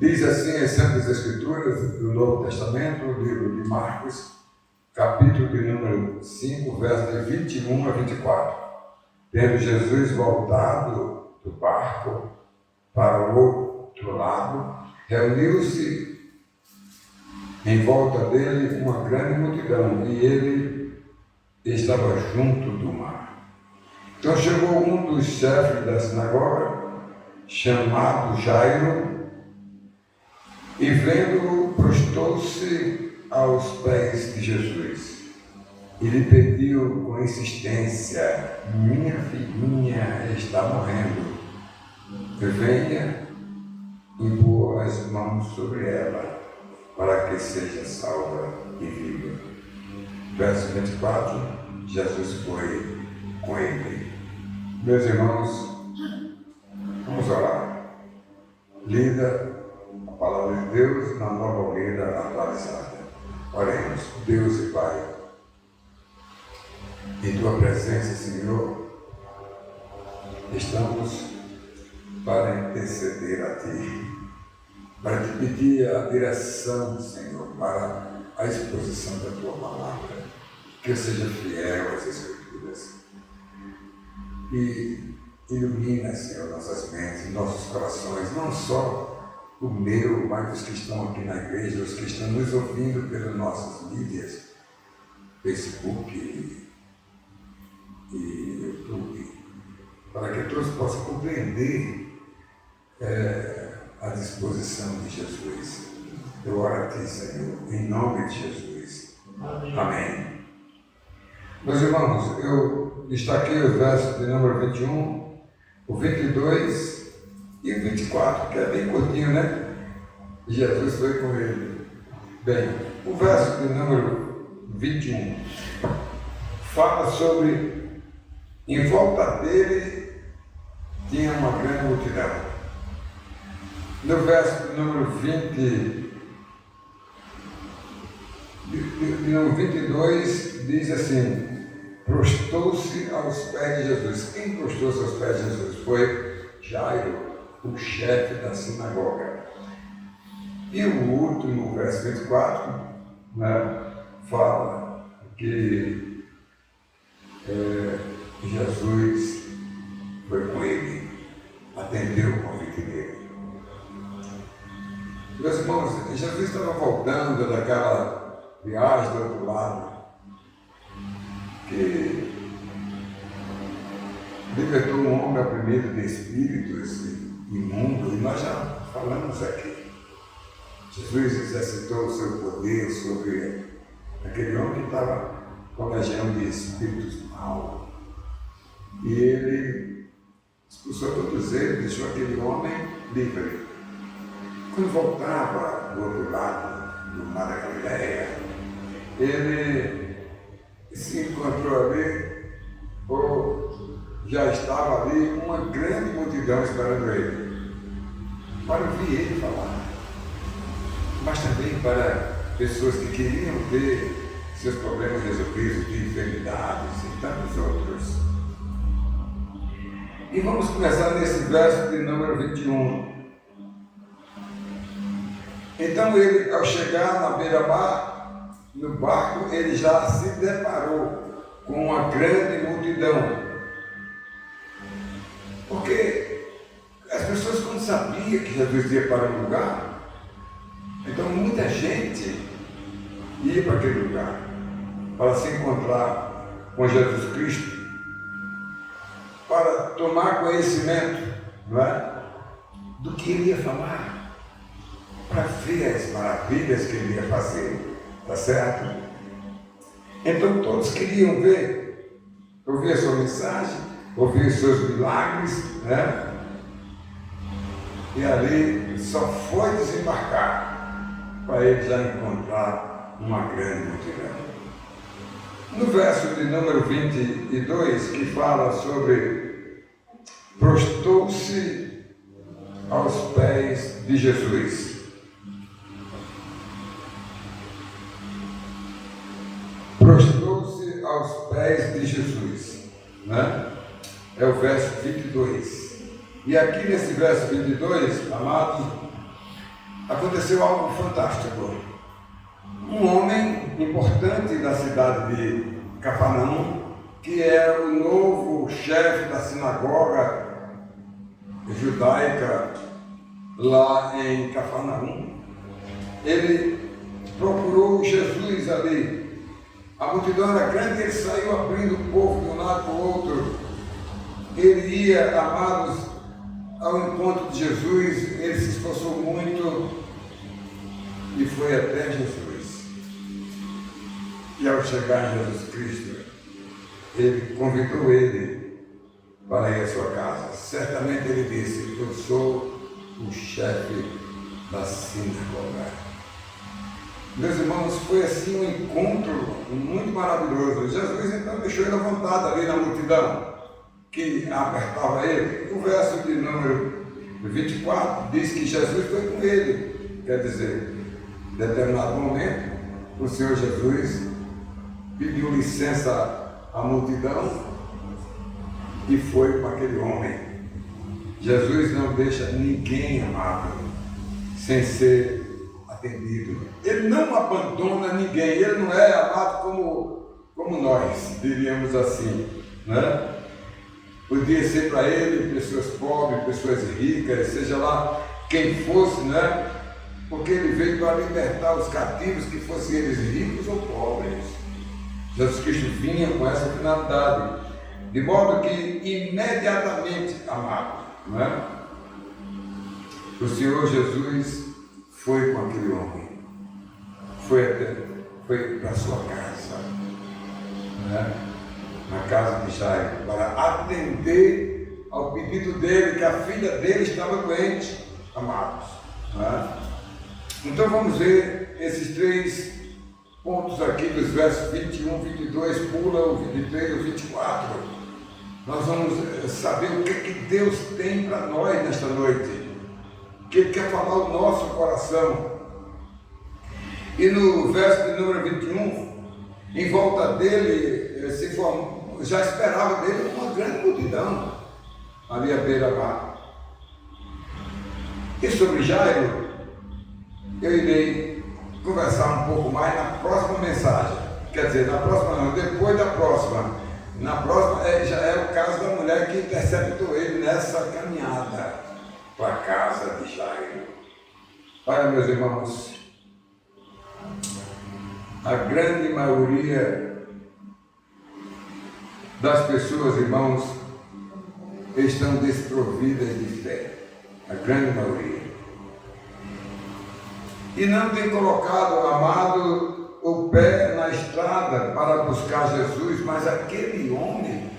Diz assim as Santas Escrituras do Novo Testamento, o livro de Marcos, capítulo de número 5, versos de 21 a 24. Tendo Jesus voltado do barco para o outro lado, reuniu-se em volta dele uma grande multidão, e ele estava junto do mar. Então chegou um dos chefes da sinagoga, chamado Jairo, e vendo-o, prostou-se aos pés de Jesus e lhe pediu com insistência: minha filhinha está morrendo, venha e pôr as mãos sobre ela, para que seja salva e viva. Verso 24, Jesus foi com ele. Meus irmãos, vamos orar. Lida a palavra de Deus na Nova Almeida atualizada. Oremos. Deus e Pai, em Tua presença, Senhor, estamos para interceder a Ti, para Te pedir a direção, Senhor, para a exposição da Tua palavra, que eu seja fiel às Escrituras e ilumina, Senhor, nossas mentes, nossos corações, não só o meu, mas os que estão aqui na igreja, os que estão nos ouvindo pelas nossas mídias, Facebook e YouTube, para que todos possam compreender a disposição de Jesus. Eu oro a Ti, Senhor, em nome de Jesus. Amém. Amém. Meus irmãos, eu destaquei os versos de número 21, o 22 e o 24, que é bem curtinho, né? Jesus foi com ele. Bem, o verso de número 21 fala sobre, em volta dele tinha uma grande multidão. No verso de número 22 diz assim: prostou-se aos pés de Jesus. Quem prostou-se aos pés de Jesus foi Jairo, o chefe da sinagoga. E o último, verso 24, fala que Jesus foi com ele, atendeu o convite dele. Meus irmãos, Jesus estava voltando daquela viagem do outro lado, que libertou um homem oprimido de espíritos imundos, e nós já falamos aqui. Jesus exercitou o seu poder sobre aquele homem que estava com a legião de espíritos maus. E ele expulsou todos eles, deixou aquele homem livre. Quando voltava do outro lado do mar da Galileia, ele se encontrou ali, ou já estava ali, uma grande multidão esperando ele, para ouvir ele falar, mas também para pessoas que queriam ver seus problemas resolvidos, de enfermidades e tantos outros. E vamos começar nesse verso de número 21. Então ele, ao chegar na beira-mar, no barco, ele já se deparou com uma grande multidão. Porque as pessoas, quando sabiam que Jesus ia para um lugar, então muita gente ia para aquele lugar para se encontrar com Jesus Cristo, para tomar conhecimento, não é, do que ele ia falar, para ver as maravilhas que ele ia fazer, tá certo? Então todos queriam ver, ouvir a sua mensagem, ouvir os seus milagres, né? E ali só foi desembarcar para ele já encontrar uma grande multidão. No verso de número 22, que fala sobre prostou-se aos pés de Jesus. Prostou-se aos pés de Jesus, né? É o verso 22. E aqui nesse verso 22, amados, aconteceu algo fantástico. Um homem importante da cidade de Cafarnaum, que era o novo chefe da sinagoga judaica lá em Cafarnaum, ele procurou Jesus ali. A multidão era grande, ele saiu abrindo o povo de um lado para o outro. Ele ia, amados, ao encontro de Jesus, ele se esforçou muito e foi até Jesus. E ao chegar em Jesus Cristo, ele convidou ele para ir à sua casa. Certamente ele disse: eu sou o chefe da sinagoga. Meus irmãos, foi assim um encontro muito maravilhoso. Jesus então deixou ele à vontade ali na multidão que apertava ele. O verso de número 24 diz que Jesus foi com ele. Quer dizer, em determinado momento, o Senhor Jesus pediu licença à multidão e foi com aquele homem. Jesus não deixa ninguém, amado, sem ser atendido. Ele não abandona ninguém. Ele não é amado como nós, diríamos assim, né? Podia ser para ele pessoas pobres, pessoas ricas, seja lá quem fosse, né? Porque ele veio para libertar os cativos, que fossem eles ricos ou pobres. Jesus Cristo vinha com essa finalidade, de modo que imediatamente, amado, não é? O Senhor Jesus foi com aquele homem, foi para a sua casa, né? Na casa de Jairo, para atender ao pedido dele, que a filha dele estava doente, amados, né? Então vamos ver esses 3 pontos aqui dos versos 21, 22, pula o 23 e o 24. Nós vamos saber o que Deus tem para nós nesta noite, que Ele quer falar ao nosso coração. E no verso de número 21, em volta dele, já esperava dele uma grande multidão ali à beira-mar. E sobre Jairo, eu irei conversar um pouco mais na próxima mensagem. Quer dizer, na próxima não, depois da próxima. Na próxima já é o caso da mulher que interceptou ele nessa caminhada para a casa de Jairo. Olha, meus irmãos, a grande maioria das pessoas, irmãos, estão desprovidas de fé. A grande maioria. E não tem colocado, amado, o pé na estrada para buscar Jesus, mas aquele homem,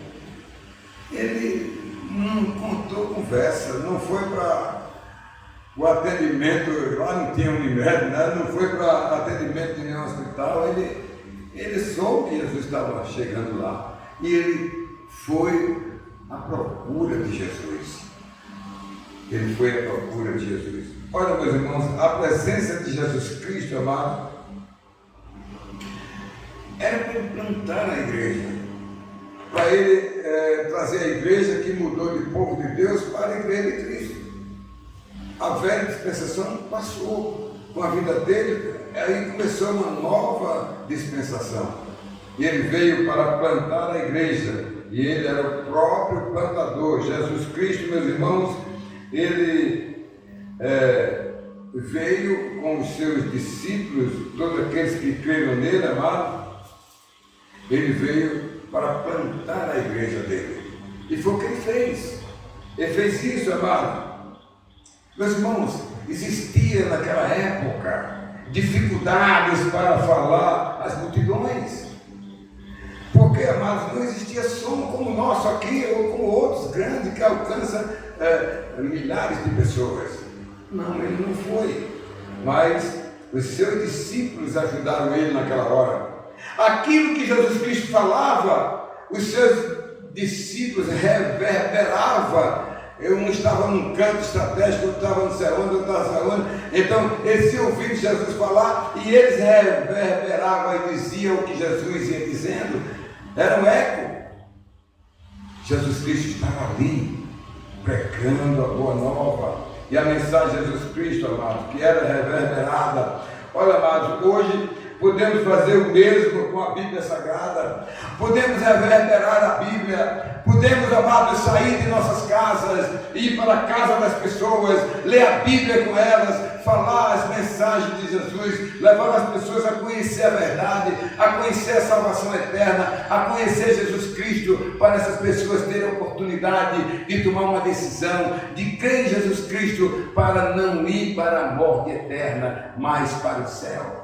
ele não contou conversa, não foi para o atendimento, lá não tinha Unimed, né? Não foi para atendimento de nenhum hospital, ele soube que Jesus estava chegando lá e ele foi à procura de Jesus. Ele foi à procura de Jesus. Olha, meus irmãos, a presença de Jesus Cristo, amado, era para ele plantar a igreja, para ele trazer a igreja que mudou de povo de Deus para a igreja de Cristo. A velha dispensação passou com a vida dele, aí começou uma nova dispensação. E ele veio para plantar a igreja, e ele era o próprio plantador. Jesus Cristo, meus irmãos, ele veio com os seus discípulos, todos aqueles que creram nele, amado. Ele veio para plantar a igreja dele. E foi o que ele fez. Ele fez isso, amado. Meus irmãos, existia naquela época dificuldades para falar às multidões. Porque, amados, não existia som como o nosso aqui, ou como outros grandes que alcançam milhares de pessoas. Não, ele não foi. Mas os seus discípulos ajudaram ele naquela hora. Aquilo que Jesus Cristo falava, os seus discípulos reverberavam. Um estava num canto estratégico, outro estava não sei onde, outro estava onde. Então, eles ouviram Jesus falar e eles reverberavam e diziam o que Jesus ia dizendo. Era um eco. Jesus Cristo estava ali, pregando a boa nova. e a mensagem de Jesus Cristo, amado, que era reverberada. Olha, amados, hoje podemos fazer o mesmo com a Bíblia Sagrada, podemos reverberar a Bíblia, podemos, amados, sair de nossas casas, ir para a casa das pessoas, ler a Bíblia com elas, falar as mensagens de Jesus, levar as pessoas a conhecer a verdade, a conhecer a salvação eterna, a conhecer Jesus Cristo, para essas pessoas terem a oportunidade de tomar uma decisão, de crer em Jesus Cristo, para não ir para a morte eterna, mas para o céu.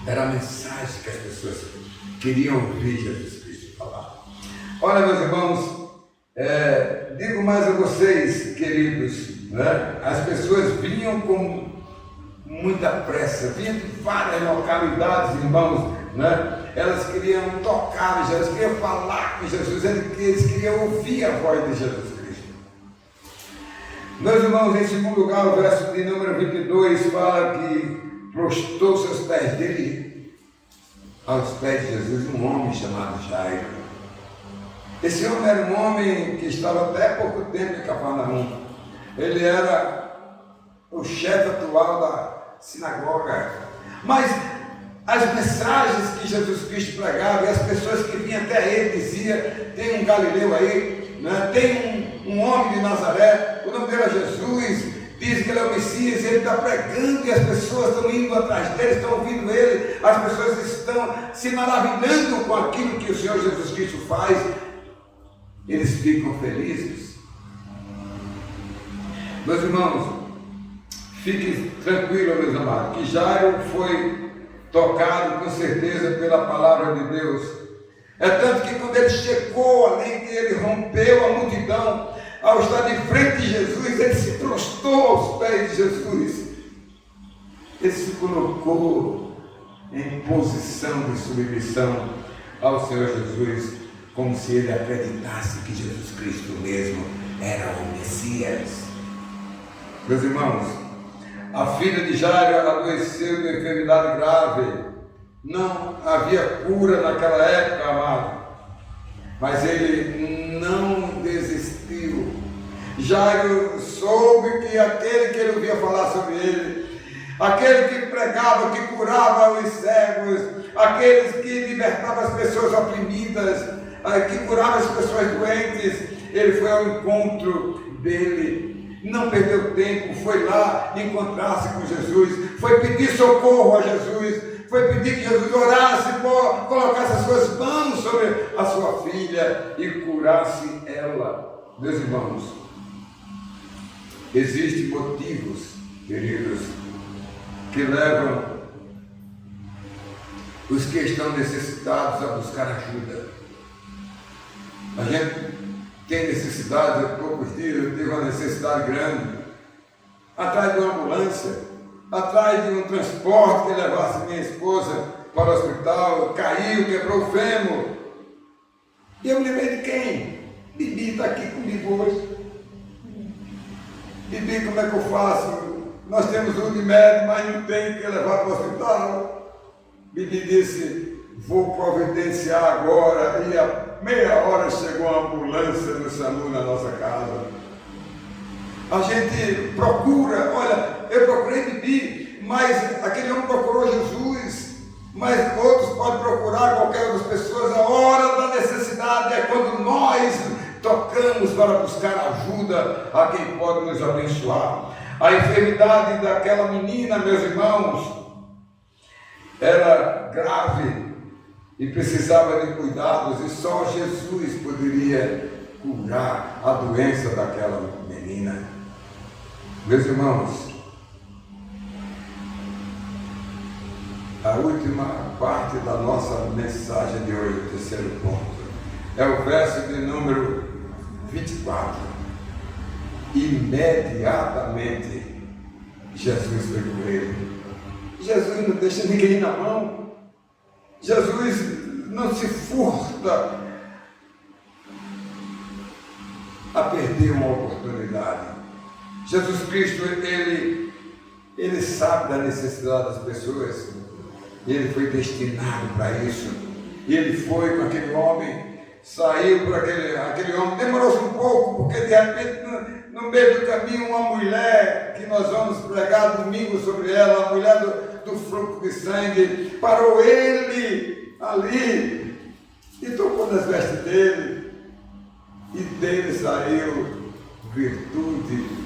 Era a mensagem que as pessoas queriam ouvir Jesus Cristo falar. Olha, meus irmãos, digo mais a vocês, queridos, né? As pessoas vinham com muita pressa, vinham de várias localidades, irmãos, né? Elas queriam tocar em Jesus, queriam falar com Jesus, eles queriam ouvir a voz de Jesus Cristo. Meus irmãos, em segundo lugar, o verso de número 22 fala que prostrou-se aos pés dele, aos pés de Jesus, um homem chamado Jairo. Esse homem era um homem que estava até pouco tempo em Cafarnaum. Ele era o chefe atual da sinagoga. Mas as mensagens que Jesus Cristo pregava, e as pessoas que vinham até ele diziam: tem um galileu aí, né? Tem um homem de Nazaré, o nome dele é Jesus, diz que ele é o Messias, ele está pregando e as pessoas estão indo atrás dele, estão ouvindo ele, as pessoas estão se maravilhando com aquilo que o Senhor Jesus Cristo faz. Eles ficam felizes. Meus irmãos, fiquem tranquilos, meus amados, que Jairo foi tocado com certeza pela palavra de Deus. É tanto que quando ele chegou ali, que ele rompeu a multidão, ao estar de frente de Jesus, ele se prostrou aos pés de Jesus. Ele se colocou em posição de submissão ao Senhor Jesus, como se ele acreditasse que Jesus Cristo mesmo era o Messias. Meus irmãos, a filha de Jairo adoeceu de enfermidade grave. Não havia cura naquela época, amado, mas ele não desistiu. Jairo soube que aquele que ele ouvia falar sobre ele, aquele que pregava, que curava os cegos, aqueles que libertava as pessoas oprimidas, que curava as pessoas doentes, ele foi ao encontro dele, não perdeu tempo, foi lá encontrar-se com Jesus, foi pedir socorro a Jesus, foi pedir que Jesus orasse, colocasse as suas mãos sobre a sua filha e curasse ela. Meus irmãos, existem motivos, queridos, que levam os que estão necessitados a buscar ajuda. A gente tem necessidade, há poucos dias eu tive uma necessidade grande, atrás de uma ambulância, atrás de um transporte que levasse minha esposa para o hospital, caiu, quebrou o fêmur. E eu me lembrei de quem? Bibi está aqui comigo hoje. Bibi, como é que eu faço? Nós temos um Unimed, mas não tem que levar para o hospital. Bibi disse: vou providenciar agora. E a meia hora chegou a ambulância no SAMU na nossa casa. A gente procura, olha, eu procurei Bibi, mas aquele homem procurou Jesus, mas outros podem procurar qualquer outras pessoas. A hora da necessidade é quando nós tocamos para buscar ajuda a quem pode nos abençoar. A enfermidade daquela menina, meus irmãos, era grave e precisava de cuidados, e só Jesus poderia curar a doença daquela menina. Meus irmãos, a última parte da nossa mensagem de hoje, o terceiro ponto, é o verso de número 24. Imediatamente Jesus foi com ele. Jesus não deixa ninguém na mão. Jesus não se furta a perder uma oportunidade. Jesus Cristo, ele sabe da necessidade das pessoas. Ele foi destinado para isso. E ele foi com aquele homem, saiu para aquele homem. Demorou-se um pouco, porque de repente no meio do caminho, uma mulher que nós vamos pregar domingo sobre ela, a mulher do fluxo de sangue, parou ele ali e tocou nas vestes dele, e dele saiu virtude.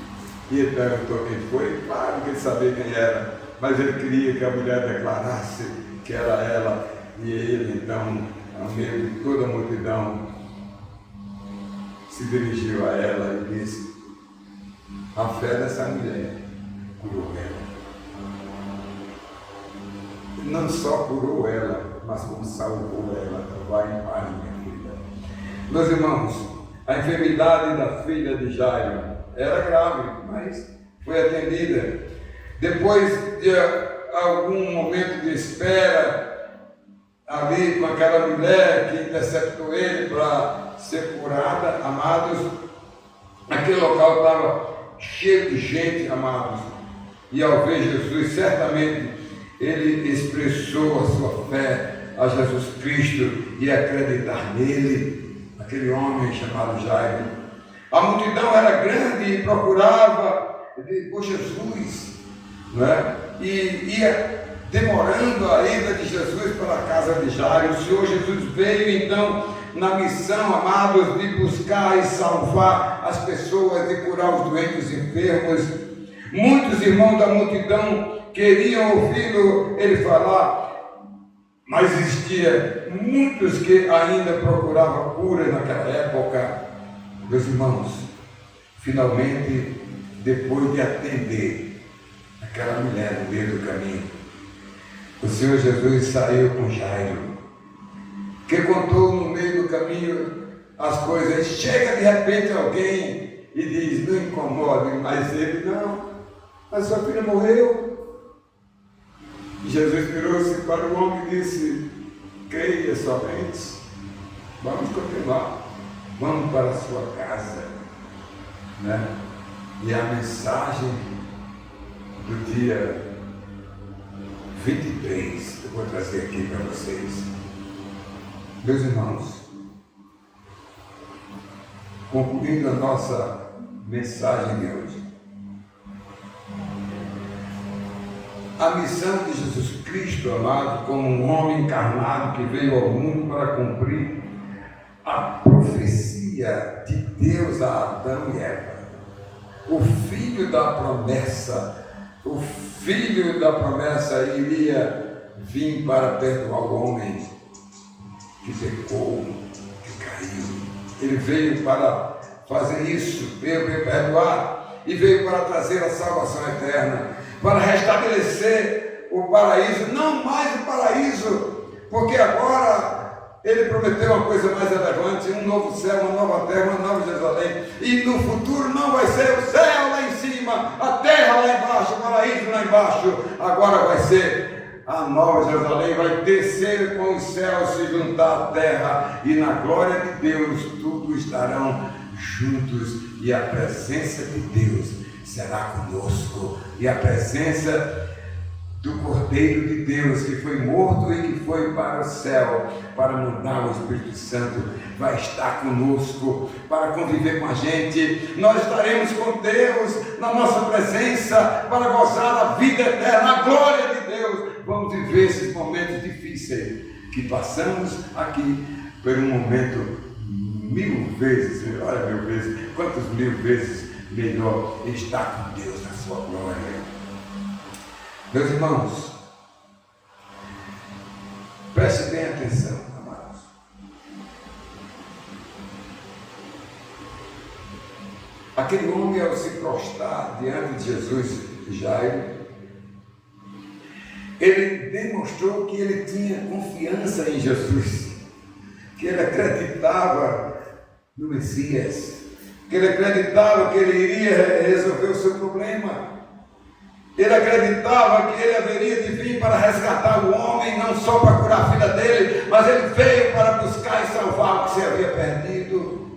E ele perguntou quem foi. Claro que ele sabia quem era, mas ele queria que a mulher declarasse que era ela. E ele então, ao meio de toda a multidão, se dirigiu a ela e disse: a fé dessa mulher curou ela. Não só curou ela, mas como salvou ela. Vai em paz, minha filha. Meus irmãos, a enfermidade da filha de Jairo era grave, mas foi atendida. Depois de algum momento de espera, ali com aquela mulher que interceptou ele para ser curada, amados, aquele local estava cheio de gente, amados, e ao ver Jesus, certamente ele expressou a sua fé a Jesus Cristo e acreditar nele, aquele homem chamado Jairo. A multidão era grande e procurava por Jesus, não é? E ia demorando a ida de Jesus para a casa de Jairo. O Senhor Jesus veio então na missão, amados, de buscar e salvar as pessoas e curar os doentes enfermos. Muitos irmãos da multidão queriam ouvi-lo ele falar, mas existia muitos que ainda procuravam cura naquela época. Meus irmãos, finalmente, depois de atender aquela mulher no meio do caminho, o Senhor Jesus saiu com Jairo, que contou no meio do caminho as coisas. Chega de repente alguém e diz: não incomode, mas ele: não, a sua filha morreu. E Jesus virou-se para o homem e disse: creia somente, vamos continuar, vamos para a sua casa, né? E a mensagem do dia 23 eu vou trazer aqui para vocês. Meus irmãos, concluindo a nossa mensagem de hoje, a missão de Jesus Cristo, amado, como um homem encarnado que veio ao mundo para cumprir a profecia de Deus a Adão e Eva, o filho da promessa, iria vir para perdoar o homem que pecou, que caiu. Ele veio para fazer isso, veio para perdoar e veio para trazer a salvação eterna, para restabelecer o paraíso, não mais o paraíso, porque agora ele prometeu uma coisa mais relevante: um novo céu, uma nova terra, uma nova Jerusalém, e no futuro não vai ser o céu lá em cima, a terra lá embaixo, o paraíso lá embaixo. Agora vai ser a nova Jerusalém, vai descer com os céus, se juntar à terra, e na glória de Deus tudo estarão juntos, e a presença de Deus será conosco, e a presença do Cordeiro de Deus, que foi morto e que foi para o céu para mandar o Espírito Santo, vai estar conosco para conviver com a gente. Nós estaremos com Deus na nossa presença para gozar da vida eterna, a glória de Deus. Vamos viver esses momentos difíceis que passamos aqui por um momento 1000 vezes, olha, 1000 vezes, quantas 1000 vezes melhor estar com Deus na sua glória. Meus irmãos, preste bem atenção, amados. Aquele homem, ao se prostrar diante de Jesus e Jairo, ele demonstrou que ele tinha confiança em Jesus, que ele acreditava no Messias, que ele acreditava que ele iria resolver o seu problema. Ele acreditava que ele haveria de vir para resgatar o homem, não só para curar a filha dele, mas ele veio para buscar e salvar o que se havia perdido.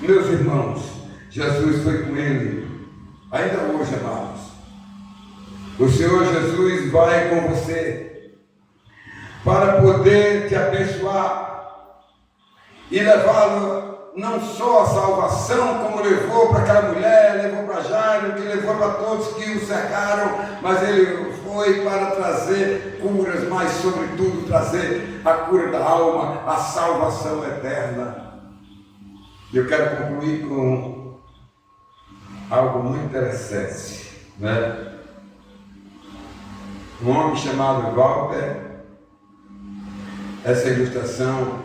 Meus irmãos, Jesus foi com ele, ainda hoje, amados. O Senhor Jesus vai com você para poder te abençoar e levá-lo não só a salvação, como levou para aquela mulher, levou para Jairo, que levou para todos que o cercaram, mas ele foi para trazer curas, mas sobretudo trazer a cura da alma, a salvação eterna. Eu quero concluir com algo muito interessante, né? Um homem chamado Walter. Essa ilustração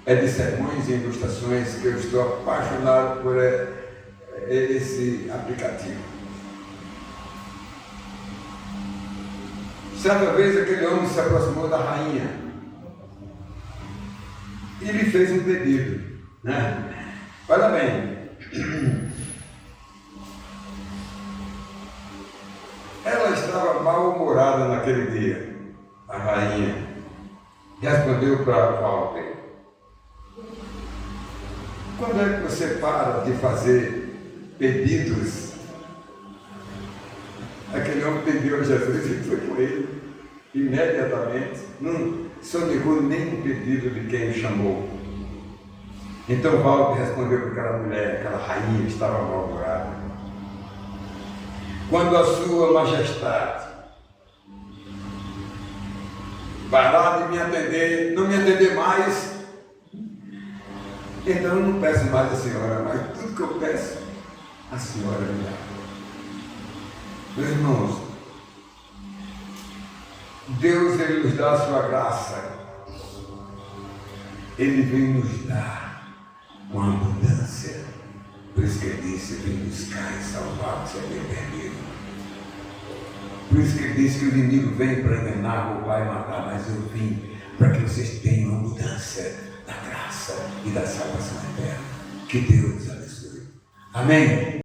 é de sermões e ilustrações que eu estou apaixonado por esse aplicativo. Certa vez aquele homem se aproximou da rainha e lhe fez um pedido, né? Olha bem, ela estava mal-humorada naquele dia, a rainha. Respondeu para Walter: quando é que você para de fazer pedidos? Aquele homem pediu a Jesus e foi com ele imediatamente, não sonegou nem o pedido de quem o chamou. Então Walter respondeu para aquela mulher, aquela rainha que estava mal-humorada: quando a sua majestade parar de me atender, não me atender mais, então eu não peço mais a senhora, mas tudo que eu peço, a senhora me dá. Meus irmãos, Deus, Ele nos dá a sua graça, Ele vem nos dar com abundância. Por isso que Ele disse: vem buscar e salvar o que se havia perdido. Por isso que Ele disse que o inimigo vem para enganar, roubar e matar, mas eu vim para que vocês tenham a mudança da graça e da salvação eterna. Que Deus abençoe. Amém?